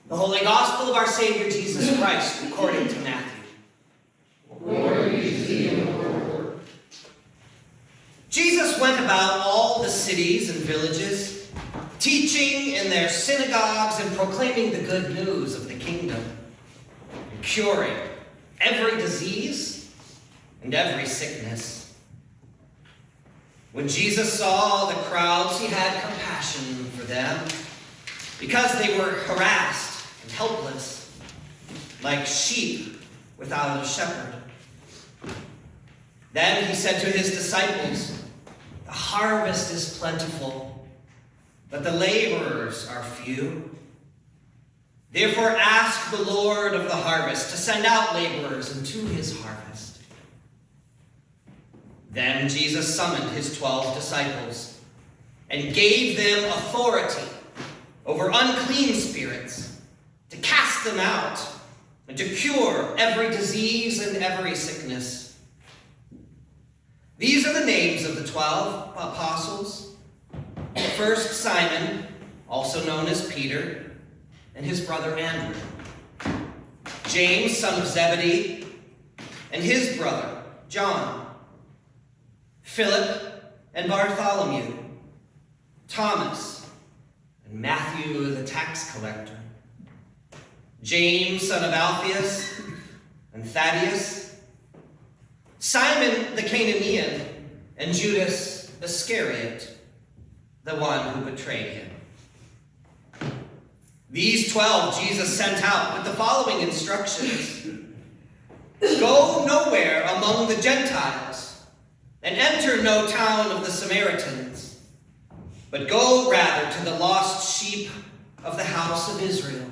The Holy Gospel of our Savior Jesus Christ, according to Matthew. Glory be to you, Lord. Jesus went about all the cities and villages, teaching in their synagogues and proclaiming the good news of the kingdom, and curing every disease and every sickness. When Jesus saw the crowds, he had compassion for them, because they were harassed and helpless, like sheep without a shepherd. Then he said to his disciples, "The harvest is plentiful, but the laborers are few. Therefore ask the Lord of the harvest to send out laborers into his harvest." Then Jesus summoned his 12 disciples and gave them authority over unclean spirits, to cast them out, and to cure every disease and every sickness. These are the names of the 12 apostles. First, Simon, also known as Peter, and his brother Andrew. James, son of Zebedee, and his brother John. Philip and Bartholomew. Thomas and Matthew the tax collector. James, son of Alphaeus, and Thaddeus, Simon the Canaanian, and Judas Iscariot, the one who betrayed him. These 12 Jesus sent out with the following instructions: "Go nowhere among the Gentiles, and enter no town of the Samaritans, but go rather to the lost sheep of the house of Israel.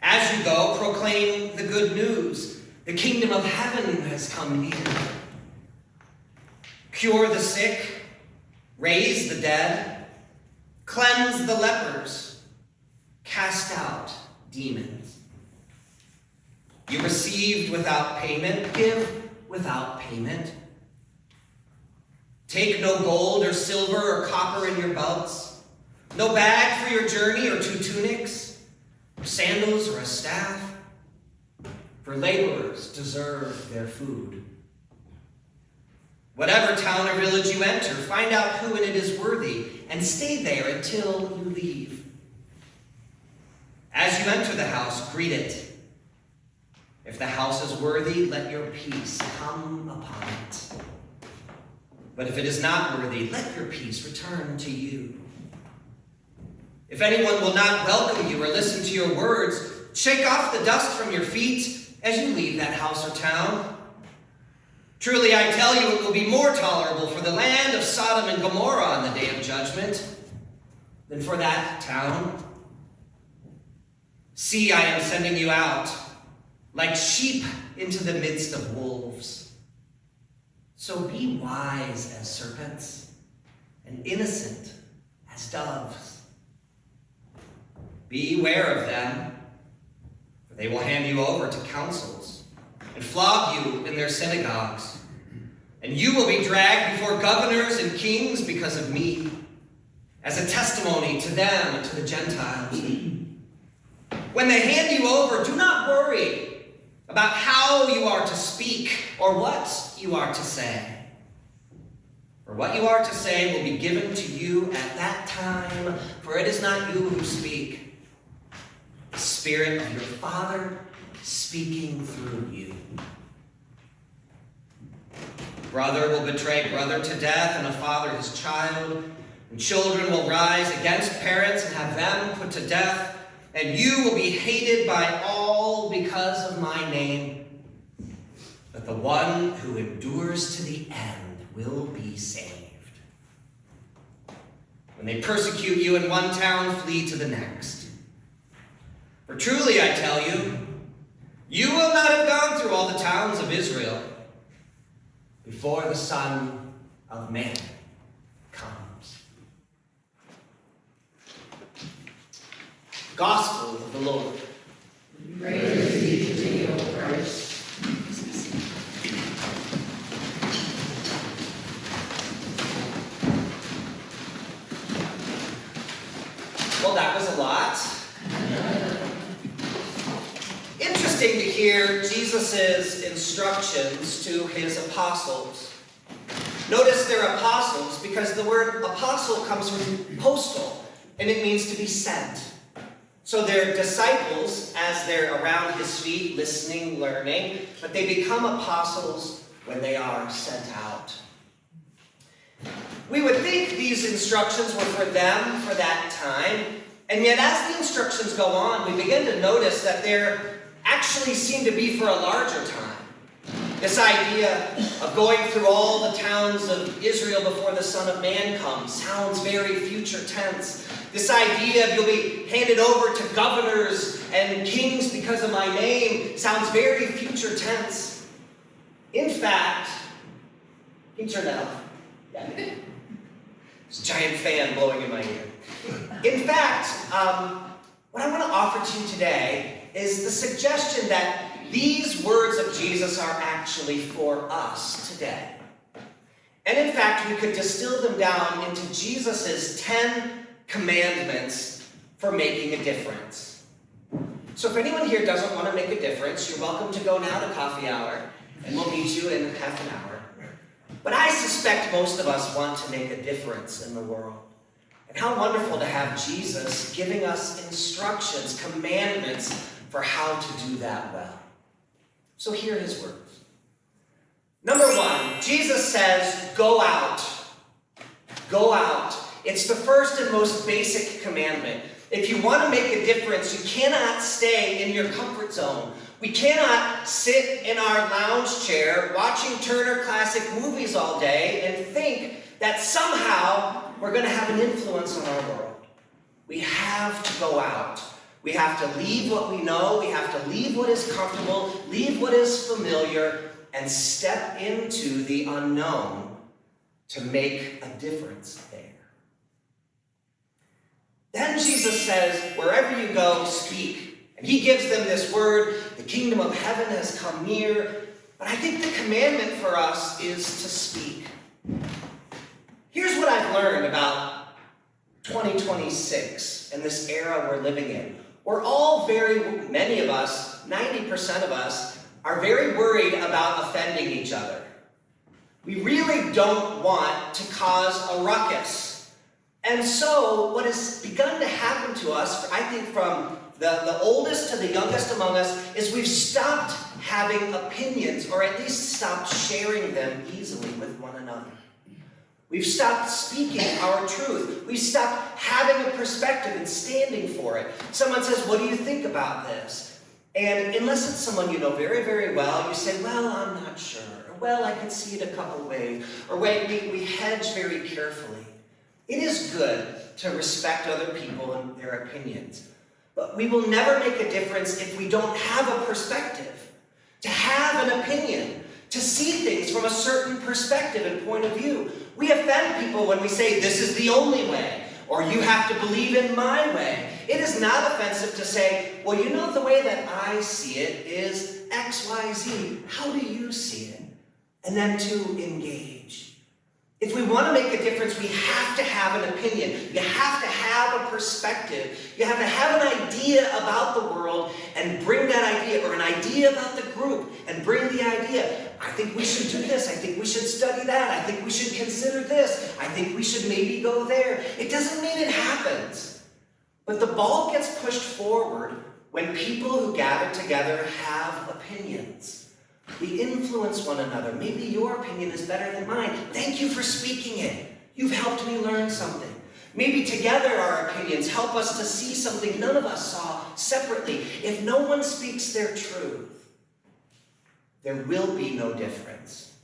As you go, proclaim the good news. The kingdom of heaven has come near. Cure the sick, raise the dead, cleanse the lepers, cast out demons. You received without payment, give without payment. Take no gold or silver or copper in your belts, no bag for your journey or 2 tunics, or sandals or a staff, for laborers deserve their food. Whatever town or village you enter, find out who in it is worthy, and stay there until you leave. As you enter the house, greet it. If the house is worthy, let your peace come upon it. But if it is not worthy, let your peace return to you. If anyone will not welcome you or listen to your words, shake off the dust from your feet as you leave that house or town. Truly, I tell you, it will be more tolerable for the land of Sodom and Gomorrah on the day of judgment than for that town. See, I am sending you out like sheep into the midst of wolves. So be wise as serpents and innocent as doves. Beware of them, for they will hand you over to councils and flog you in their synagogues. And you will be dragged before governors and kings because of me, as a testimony to them and to the Gentiles. When they hand you over, do not worry about how you are to speak or what you are to say. For what you are to say will be given to you at that time, for it is not you who speak. The Spirit of your Father speaking through you. Brother will betray brother to death, and a father his child, and children will rise against parents and have them put to death, and you will be hated by all because of my name. But the one who endures to the end will be saved. When they persecute you in one town, flee to the next. For truly I tell you, you will not have gone through all the towns of Israel before the Son of Man comes. Gospel of the Lord. Praise be to thee, O Christ. Well, that was a lot. interesting to hear Jesus' instructions to his apostles. Notice they're apostles because the word apostle comes from postal, and it means to be sent. So they're disciples as they're around his feet, listening, learning, but they become apostles when they are sent out. We would think these instructions were for them for that time, and yet as the instructions go on, we begin to notice that they actually seem to be for a larger time. This idea of going through all the towns of Israel before the Son of Man comes sounds very future tense. This idea of you'll be handed over to governors and kings because of my name sounds very future tense. In fact, can you turn that off? Yeah. There's a giant fan blowing in my ear. In fact, what I want to offer to you today is the suggestion that these words of Jesus are actually for us today. And in fact, we could distill them down into Jesus' 10 commandments for making a difference. So if anyone here doesn't want to make a difference, you're welcome to go now to coffee hour, and we'll meet you in half an hour. But I suspect most of us want to make a difference in the world. And how wonderful to have Jesus giving us instructions, commandments for how to do that well. So here are his words. Number 1, Jesus says, go out. Go out. It's the first and most basic commandment. If you want to make a difference, you cannot stay in your comfort zone. We cannot sit in our lounge chair watching Turner Classic Movies all day and think that somehow we're going to have an influence on our world. We have to go out. We have to leave what we know. We have to leave what is comfortable, leave what is familiar, and step into the unknown to make a difference there. Then Jesus says, wherever you go, speak. And he gives them this word, the kingdom of heaven has come near. But I think the commandment for us is to speak. Here's what I've learned about 2026 and this era we're living in. We're all many of us, 90% of us, are very worried about offending each other. We really don't want to cause a ruckus. And so what has begun to happen to us, I think from the oldest to the youngest among us, is we've stopped having opinions, or at least stopped sharing them easily with one another. We've stopped speaking our truth. We've stopped having a perspective and standing for it. Someone says, what do you think about this? And unless it's someone you know very, very well, you say, well, I'm not sure. Or, well, I can see it a couple ways. Or wait, we hedge very carefully. It is good to respect other people and their opinions. But we will never make a difference if we don't have a perspective, to have an opinion, to see things from a certain perspective and point of view. We offend people when we say, this is the only way, or you have to believe in my way. It is not offensive to say, well, you know, the way that I see it is X, Y, Z. How do you see it? And then to engage. If we want to make a difference, we have to have an opinion. You have to have a perspective. You have to have an idea about the world and bring that idea, or an idea about the group and bring the idea. I think we should do this. I think we should study that. I think we should consider this. I think we should maybe go there. It doesn't mean it happens. But the ball gets pushed forward when people who gather together have opinions. We influence one another. Maybe your opinion is better than mine. Thank you for speaking it. You've helped me learn something. Maybe together our opinions help us to see something none of us saw separately. If no one speaks their truth, there will be no difference.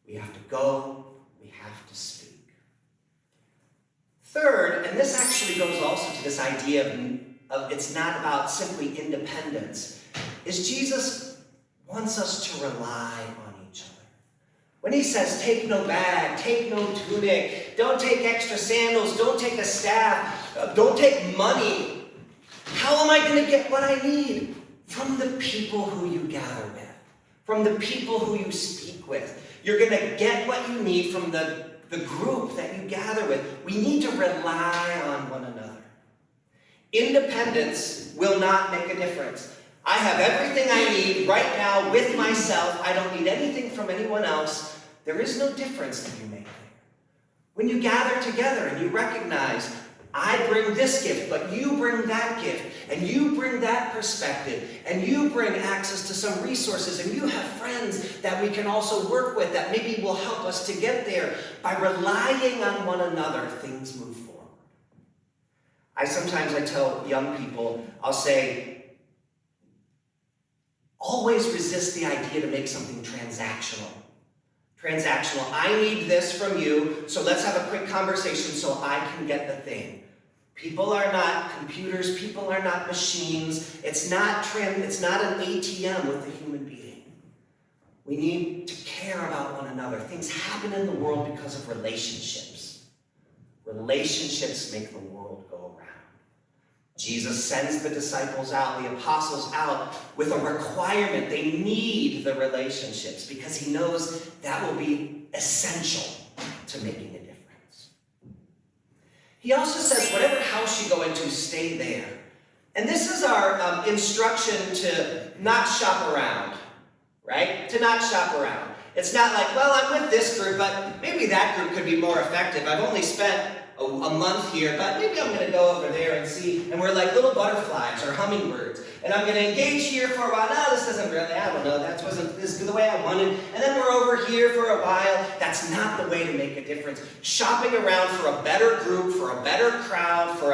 We have to go. We have to speak. Third, and this actually goes also to this idea of it's not about simply independence, is Jesus wants us to rely on each other. When he says, take no bag, take no tunic, don't take extra sandals, don't take a staff, don't take money, how am I going to get what I need? From the people who you gather with, from the people who you speak with. You're going to get what you need from the group that you gather with. We need to rely on one another. Independence will not make a difference. I have everything I need right now with myself. I don't need anything from anyone else. There is no difference that you make there. When you gather together and you recognize, I bring this gift, but you bring that gift, and you bring that perspective, and you bring access to some resources, and you have friends that we can also work with that maybe will help us to get there. By relying on one another, things move forward. Sometimes I tell young people, I'll say, always resist the idea to make something transactional. Transactional. I need this from you, so let's have a quick conversation so I can get the thing. People are not computers. People are not machines. It's not an ATM with a human being. We need to care about one another. Things happen in the world because of relationships. Relationships make the world go around. Jesus sends the disciples out, the apostles out, with a requirement. They need the relationships because he knows that will be essential to making a difference. He also says, whatever house you go into, stay there. And this is our instruction to not shop around, right? To not shop around. It's not like, well, I'm with this group, but maybe that group could be more effective. I've only spent a month here, but maybe I'm going to go over there and see. And we're like little butterflies or hummingbirds. And I'm going to engage here for a while. No, this doesn't really, I don't know, this is the way I wanted. And then we're over here for a while. That's not the way to make a difference. Shopping around for a better group, for a better crowd, for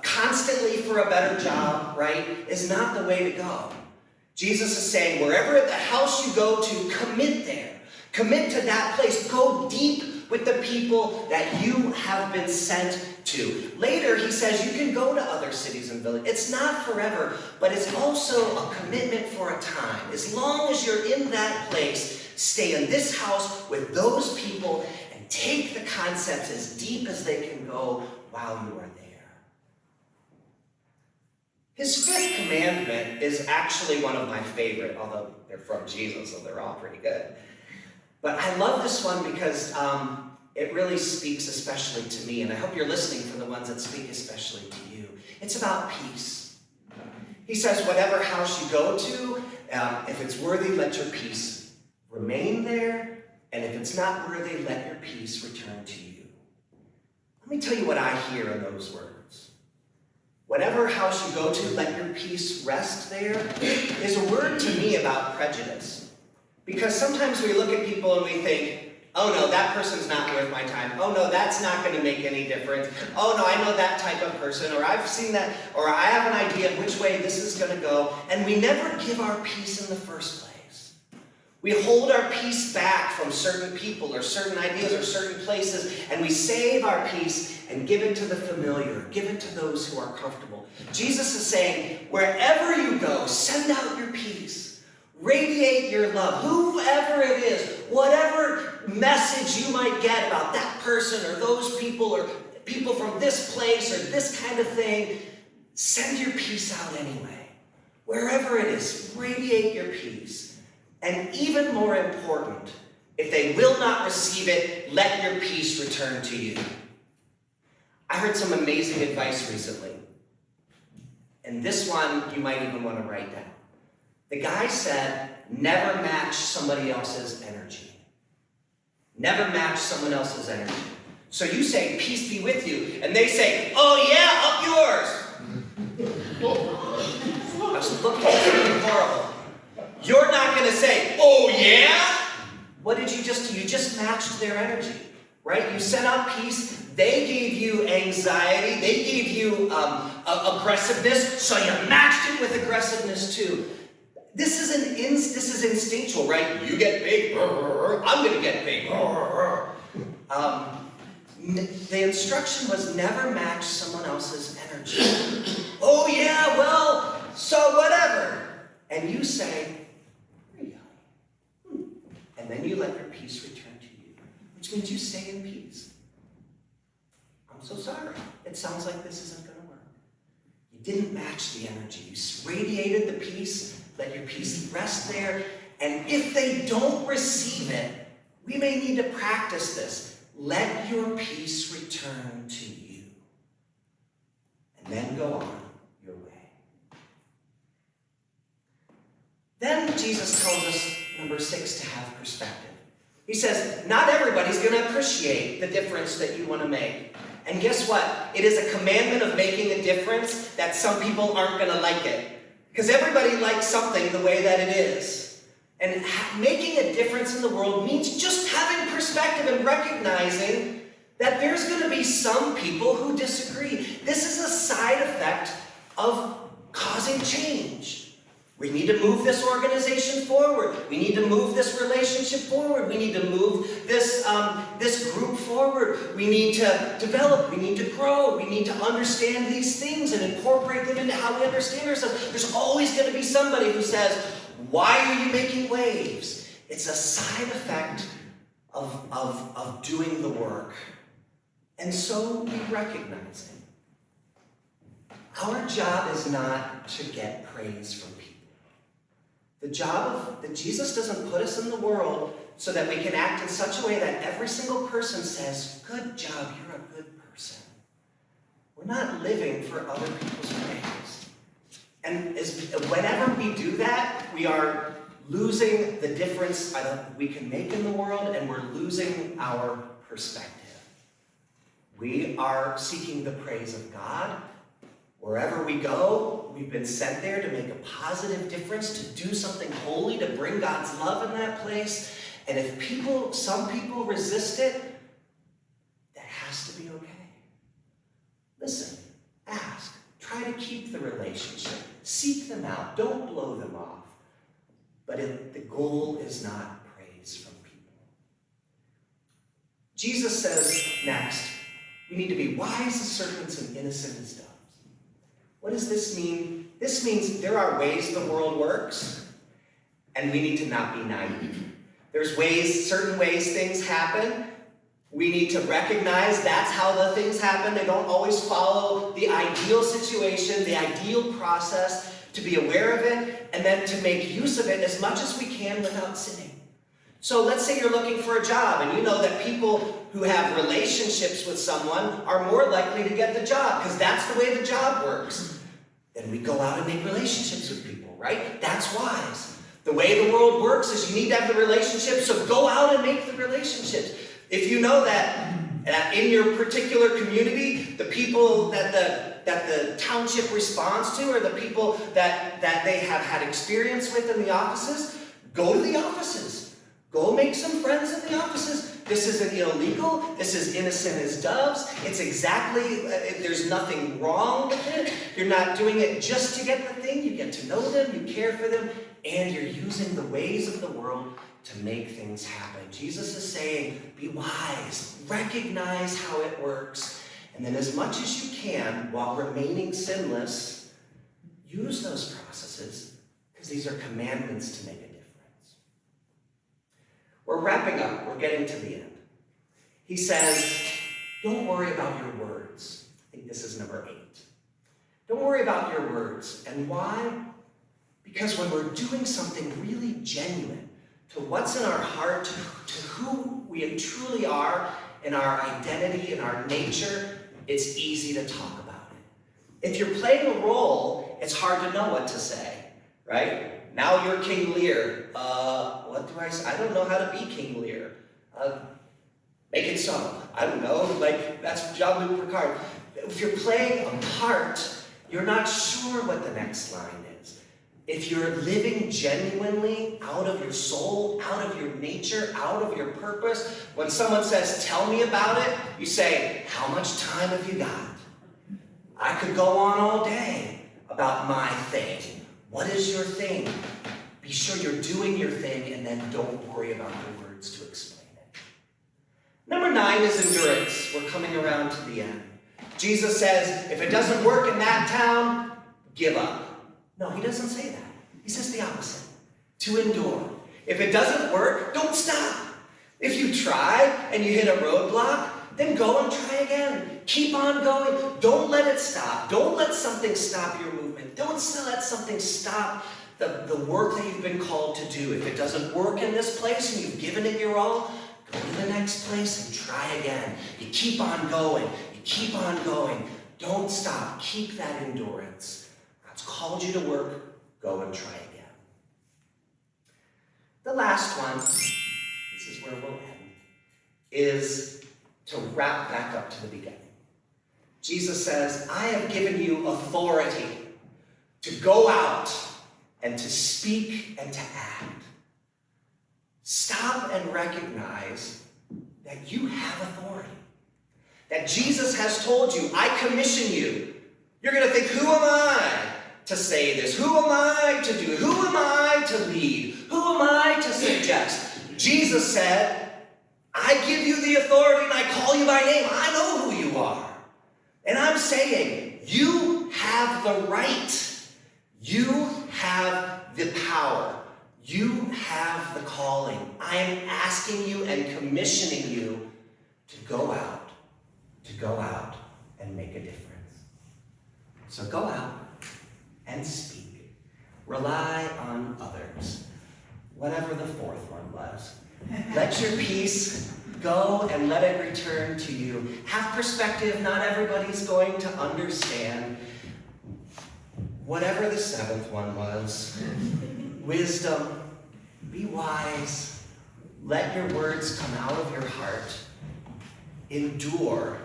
constantly for a better job, right, is not the way to go. Jesus is saying, wherever the house you go to, commit there. Commit to that place. Go deep with the people that you have been sent to. Later, he says you can go to other cities and villages. It's not forever, but it's also a commitment for a time. As long as you're in that place, stay in this house with those people and take the concepts as deep as they can go while you are there. His fifth commandment is actually one of my favorite, although they're from Jesus, so they're all pretty good. But I love this one because it really speaks especially to me, and I hope you're listening for the ones that speak especially to you. It's about peace. He says, whatever house you go to, if it's worthy, let your peace remain there, and if it's not worthy, let your peace return to you. Let me tell you what I hear in those words. Whatever house you go to, let your peace rest there, is a word to me about prejudice. Because sometimes we look at people and we think, oh no, that person's not worth my time. Oh no, that's not going to make any difference. Oh no, I know that type of person, or I've seen that, or I have an idea of which way this is going to go. And we never give our peace in the first place. We hold our peace back from certain people or certain ideas or certain places, and we save our peace and give it to the familiar, give it to those who are comfortable. Jesus is saying, wherever you go, send out your peace. Radiate your love, whoever it is, whatever message you might get about that person or those people or people from this place or this kind of thing, send your peace out anyway. Wherever it is, radiate your peace. And even more important, if they will not receive it, let your peace return to you. I heard some amazing advice recently. And this one you might even want to write down. The guy said, never match somebody else's energy. Never match someone else's energy. So you say, peace be with you, and they say, oh yeah, up yours. I was looking at something horrible. You're not going to say, oh yeah? What did you just do? You just matched their energy, right? You sent out peace. They gave you anxiety. They gave you aggressiveness, so you matched it with aggressiveness too. This is instinctual, right? You get big, I'm going to get big. The instruction was never match someone else's energy. Oh yeah, well, so whatever. And you say, really? And then you let your peace return to you, which means you stay in peace. I'm so sorry. It sounds like this isn't going to work. You didn't match the energy. You radiated the peace. Let your peace rest there. And if they don't receive it, we may need to practice this. Let your peace return to you. And then go on your way. then Jesus tells us, number 6, to have perspective. He says, not everybody's going to appreciate the difference that you want to make. And guess what? It is a commandment of making a difference that some people aren't going to like it. Because everybody likes something the way that it is. And making a difference in the world means just having perspective and recognizing that there's going to be some people who disagree. This is a side effect of causing change. We need to move this organization forward. We need to move this relationship forward. We need to move this group forward. We need to develop. We need to grow. We need to understand these things and incorporate them into how we understand ourselves. There's always going to be somebody who says, why are you making waves? It's a side effect of doing the work. And so we recognize it. Our job is not to get praise from people. The job that Jesus doesn't put us in the world so that we can act in such a way that every single person says, good job, you're a good person. We're not living for other people's praise. And whenever we do that, we are losing the difference we can make in the world, and we're losing our perspective. We are seeking the praise of God. Wherever we go, we've been sent there to make a positive difference, to do something holy, to bring God's love in that place. And if some people resist it, that has to be okay. Listen, ask, try to keep the relationship, seek them out, don't blow them off. But the goal is not praise from people. Jesus says next, we need to be wise as serpents and innocent as doves. What does this mean? This means there are ways the world works, and we need to not be naive. There's certain ways things happen. We need to recognize that's how the things happen. They don't always follow the ideal situation, the ideal process, to be aware of it, and then to make use of it as much as we can without sinning. So let's say you're looking for a job, and you know that people who have relationships with someone are more likely to get the job, because that's the way the job works. Then we go out and make relationships with people, right? That's wise. The way the world works is you need to have the relationship, so go out and make the relationships. If you know that in your particular community, the people that the township responds to are the people that they have had experience with in the offices, go to the offices. Go make some friends in the offices. This isn't illegal. This is innocent as doves. It's exactly, there's nothing wrong with it. You're not doing it just to get the thing. You get to know them, you care for them, and you're using the ways of the world to make things happen. Jesus is saying, be wise, recognize how it works, and then as much as you can, while remaining sinless, use those processes, because these are commandments to make a difference. We're wrapping up. We're getting to the end. He says, don't worry about your words. I think this is number 8. Don't worry about your words. And why? Because when we're doing something really genuine to what's in our heart, to who we truly are, in our identity, in our nature, it's easy to talk about it. If you're playing a role, it's hard to know what to say, right? Now you're King Lear. What do I say? I don't know how to be King Lear. Make it so. I don't know. That's Jean-Luc Picard. If you're playing a part, you're not sure what the next line is. If you're living genuinely out of your soul, out of your nature, out of your purpose, when someone says, tell me about it, you say, how much time have you got? I could go on all day about my thing. What is your thing? Be sure you're doing your thing, and then don't worry about the words to explain it. Number 9 is endurance. We're coming around to the end. Jesus says, if it doesn't work in that town, give up. No, he doesn't say that. He says the opposite. To endure. If it doesn't work, don't stop. If you try and you hit a roadblock, then go and try again. Keep on going. Don't let it stop. Don't let something stop your movement. Don't let something stop the work that you've been called to do. If it doesn't work in this place and you've given it your all, go to the next place and try again. You keep on going. You keep on going. Don't stop. Keep that endurance. God's called you to work. Go and try again. The last one, this is where we'll end, is to wrap back up to the beginning. Jesus says, I have given you authority to go out and to speak and to act. Stop and recognize that you have authority. That Jesus has told you, I commission you. You're going to think, who am I to say this? Who am I to do? Who am I to lead? Who am I to suggest? Jesus said, I give you the authority and I call you by name. I know who you are. And I'm saying, you have the right. You have the power. You have the calling. I am asking you and commissioning you to go out and make a difference. So go out and speak. Rely on others. Whatever the fourth one was. Let your peace go and let it return to you. Have perspective. Not everybody's going to understand. Whatever the seventh one was. Wisdom. Be wise. Let your words come out of your heart. Endure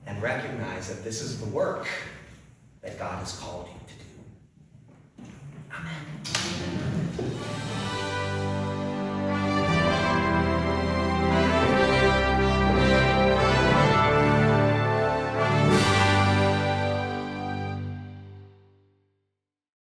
and recognize that this is the work that God has called you.